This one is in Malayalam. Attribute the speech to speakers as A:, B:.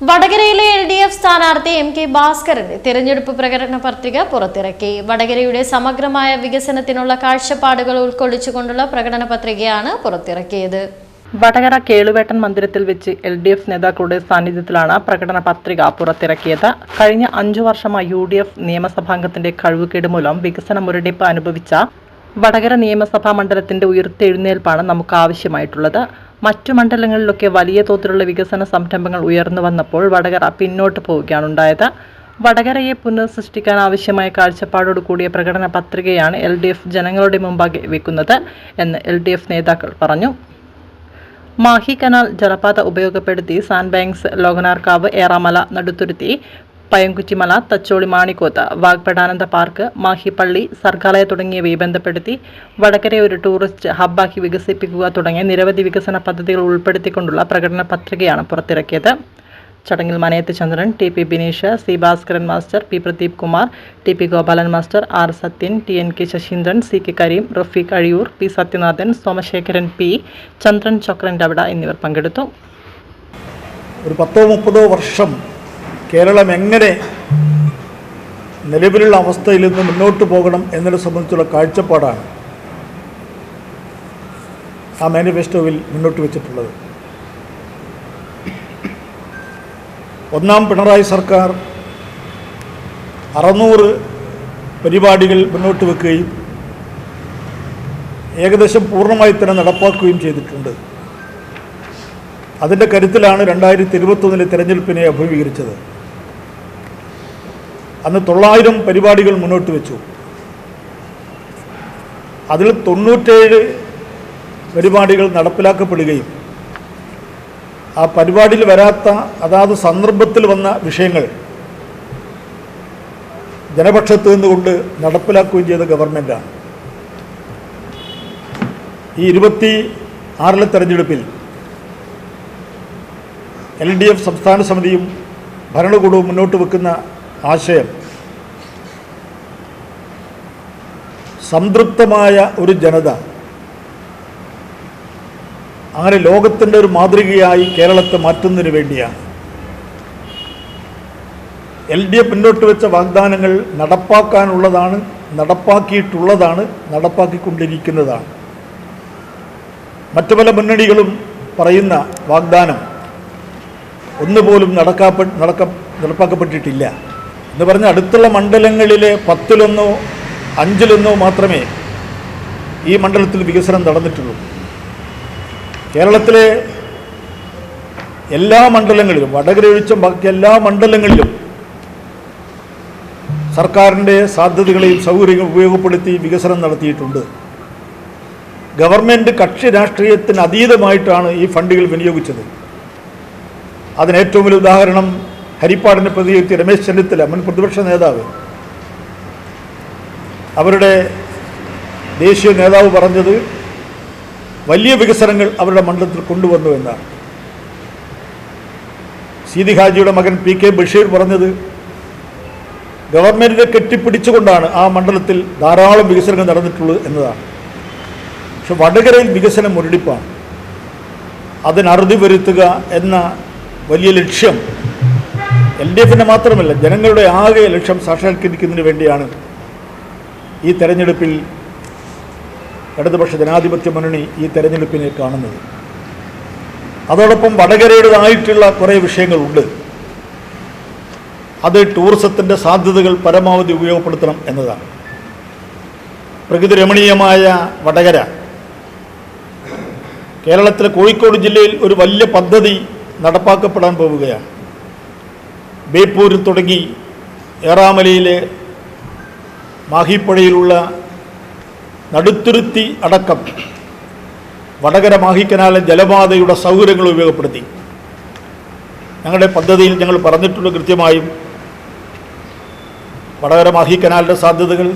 A: വടകരയിലെ LDF സ്ഥാനാർത്ഥി MK ഭാസ്കരന്റെ തിരഞ്ഞെടുപ്പ് പ്രകടന പത്രിക പുറത്തിറക്കി. വടകരയുടെ സമഗ്രമായ വികസനത്തിനുള്ള കാഴ്ചപ്പാടുകൾ ഉൾക്കൊള്ളിച്ചുകൊണ്ടുള്ള പ്രകടന പത്രികയാണ് പുറത്തിറക്കിയത്.
B: വടകര കേളുവേട്ടൻ മന്ദിരത്തിൽ വെച്ച് LDF നേതാക്കളുടെ സാന്നിധ്യത്തിലാണ് പ്രകടന പത്രിക പുറത്തിറക്കിയത്. കഴിഞ്ഞ 5 വർഷമായി UDF നിയമസഭാംഗത്തിന്റെ കഴിവുകേട് മൂലം വികസന മുരടിപ്പ് അനുഭവിച്ച വടകര നിയമസഭാ മണ്ഡലത്തിന്റെ ഉയർത്തെഴുന്നേൽപ്പാണ് നമുക്ക് ആവശ്യമായിട്ടുള്ളത്. മറ്റു മണ്ഡലങ്ങളിലൊക്കെ വലിയ തോതിലുള്ള വികസന സംരംഭങ്ങൾ ഉയർന്നു വന്നപ്പോൾ വടകര പിന്നോട്ട് പോവുകയാണുണ്ടായത്. വടകരയെ പുനഃസൃഷ്ടിക്കാൻ ആവശ്യമായ കാഴ്ചപ്പാടോട് കൂടിയ പ്രകടന പത്രികയാണ് LDF ജനങ്ങളുടെ മുമ്പാകെ വെക്കുന്നത് എന്ന് LDF നേതാക്കൾ പറഞ്ഞു. മാഹി കനാൽ ജലപാത ഉപയോഗപ്പെടുത്തി sand banks, Lokanarkavu, Eramala, നടുത്തുരുത്തി, പയങ്കുറ്റിമല, Thacholi, Manikkoth, വാഗ്പടാനന്ദ park, Mahippally, Sargaalaya തുടങ്ങിയവയെ ബന്ധപ്പെടുത്തി വടകരയെ ഒരു ടൂറിസ്റ്റ് ഹബ്ബാക്കി വികസിപ്പിക്കുക തുടങ്ങിയ നിരവധി വികസന പദ്ധതികൾ ഉൾപ്പെടുത്തിക്കൊണ്ടുള്ള പ്രകടന പത്രികയാണ് പുറത്തിറക്കിയത്. ചടങ്ങിൽ Manayath Chandran, TP Bineesh, C Bhaskaran master, P Pradeep Kumar, TP Gopalan master, R Sathyan, TNK Saseendran, CK Kareem, Rafeeq Azhiyur, P Sathyanathan, Somasekharan P, Chandran Chakran ഡവട എന്നിവർ പങ്കെടുത്തു.
C: ഒരു 10-30 വർഷം കേരളം എങ്ങനെ നിലവിലുള്ള അവസ്ഥയിൽ നിന്ന് മുന്നോട്ട് പോകണം എന്നതിനെ സംബന്ധിച്ചുള്ള കാഴ്ചപ്പാടാണ് ആ മാനിഫെസ്റ്റോയിൽ മുന്നോട്ട് വെച്ചിട്ടുള്ളത്. ഒന്നാം പിണറായി സർക്കാർ 600 പരിപാടികൾ മുന്നോട്ട് വെക്കുകയും ഏകദേശം പൂർണ്ണമായി തന്നെ നടപ്പാക്കുകയും ചെയ്തിട്ടുണ്ട്. അതിൻ്റെ കരുത്തിലാണ് 2021 തെരഞ്ഞെടുപ്പിനെ അഭിമുഖീകരിച്ചത്. അന്ന് 900 പരിപാടികൾ മുന്നോട്ട് വെച്ചു. അതിൽ 97 പരിപാടികൾ നടപ്പിലാക്കപ്പെടുകയും ആ പരിപാടിയിൽ വരാത്ത അതാത് സന്ദർഭത്തിൽ വന്ന വിഷയങ്ങൾ ജനപക്ഷത്ത് നിന്നുകൊണ്ട് നടപ്പിലാക്കുകയും ചെയ്ത ഗവൺമെൻറ്റാണ്. ഈ 26 തെരഞ്ഞെടുപ്പിൽ LDF സംസ്ഥാന സമിതിയും ഭരണകൂടവും മുന്നോട്ട് വെക്കുന്ന ആശയം സംതൃപ്തമായ ഒരു ജനത, അങ്ങനെ ലോകത്തിൻ്റെ ഒരു മാതൃകയായി കേരളത്തെ മാറ്റുന്നതിന് വേണ്ടിയാണ്. LDF മുന്നോട്ട് വെച്ച വാഗ്ദാനങ്ങൾ നടപ്പാക്കാനുള്ളതാണ്, നടപ്പാക്കിയിട്ടുള്ളതാണ്, നടപ്പാക്കിക്കൊണ്ടിരിക്കുന്നതാണ്. മറ്റു പല മുന്നണികളും പറയുന്ന വാഗ്ദാനം ഒന്നുപോലും നടപ്പാക്കപ്പെട്ടിട്ടില്ല എന്ന് പറഞ്ഞാൽ അടുത്തുള്ള മണ്ഡലങ്ങളിലെ 10-ലൊന്നോ 5-ലൊന്നോ മാത്രമേ ഈ മണ്ഡലത്തിൽ വികസനം നടന്നിട്ടുള്ളൂ. കേരളത്തിലെ എല്ലാ മണ്ഡലങ്ങളിലും, വടകര ഒഴിച്ചും ബാക്കി എല്ലാ മണ്ഡലങ്ങളിലും സർക്കാരിൻ്റെ സാധ്യതകളെയും സൗകര്യങ്ങളും ഉപയോഗപ്പെടുത്തി വികസനം നടത്തിയിട്ടുണ്ട്. ഗവൺമെൻറ് കക്ഷി രാഷ്ട്രീയത്തിന് അതീതമായിട്ടാണ് ഈ ഫണ്ടുകൾ വിനിയോഗിച്ചത്. അതിനേറ്റവും വലിയ ഉദാഹരണം ഹരിപ്പാടിനെ പ്രതിനിധീകരിച്ച രമേശ് ചെന്നിത്തല, മുൻ പ്രതിപക്ഷ നേതാവ്, അവരുടെ ദേശീയ നേതാവ് പറഞ്ഞത് വലിയ വികസനങ്ങൾ അവരുടെ മണ്ഡലത്തിൽ കൊണ്ടുവന്നു എന്നാണ്. സീതി ഹാജിയുടെ മകൻ PK ബഷീർ പറഞ്ഞത് ഗവൺമെൻറ്റിനെ കെട്ടിപ്പിടിച്ചുകൊണ്ടാണ് ആ മണ്ഡലത്തിൽ ധാരാളം വികസനങ്ങൾ നടന്നിട്ടുള്ളത് എന്നതാണ്. പക്ഷെ വടകരയിൽ വികസനം മുരടിപ്പാണ്. അതിനറുതി വരുത്തുക എന്ന വലിയ ലക്ഷ്യം LDFിൻ്റെ മാത്രമല്ല ജനങ്ങളുടെ ആകെ ലക്ഷ്യം സാക്ഷാത്കരിക്കുന്നതിന് വേണ്ടിയാണ് ഈ തെരഞ്ഞെടുപ്പിൽ ഇടതുപക്ഷ ജനാധിപത്യ മുന്നണി ഈ തെരഞ്ഞെടുപ്പിനെ കാണുന്നത്. അതോടൊപ്പം വടകരയുടേതായിട്ടുള്ള കുറേ വിഷയങ്ങളുണ്ട്. അത് ടൂറിസത്തിൻ്റെ സാധ്യതകൾ പരമാവധി ഉപയോഗപ്പെടുത്തണം എന്നതാണ്. പ്രകൃതി രമണീയമായ വടകര, കേരളത്തിലെ കോഴിക്കോട് ജില്ലയിൽ ഒരു വലിയ പദ്ധതി നടപ്പാക്കപ്പെടാൻ പോവുകയാണ്. ബേപ്പൂരിൽ തുടങ്ങി ഏറാമലയിലെ മാഹിപ്പുഴയിലുള്ള നടുത്തുരുത്തി അടക്കം വടകര മാഹിക്കനാലെ ജലപാതയുടെ സൗകര്യങ്ങൾ ഉപയോഗപ്പെടുത്തി ഞങ്ങളുടെ പദ്ധതിയിൽ ഞങ്ങൾ പറഞ്ഞിട്ടുള്ള കൃത്യമായും വടകര മാഹിക്കനാലിൻ്റെ സാധ്യതകൾ,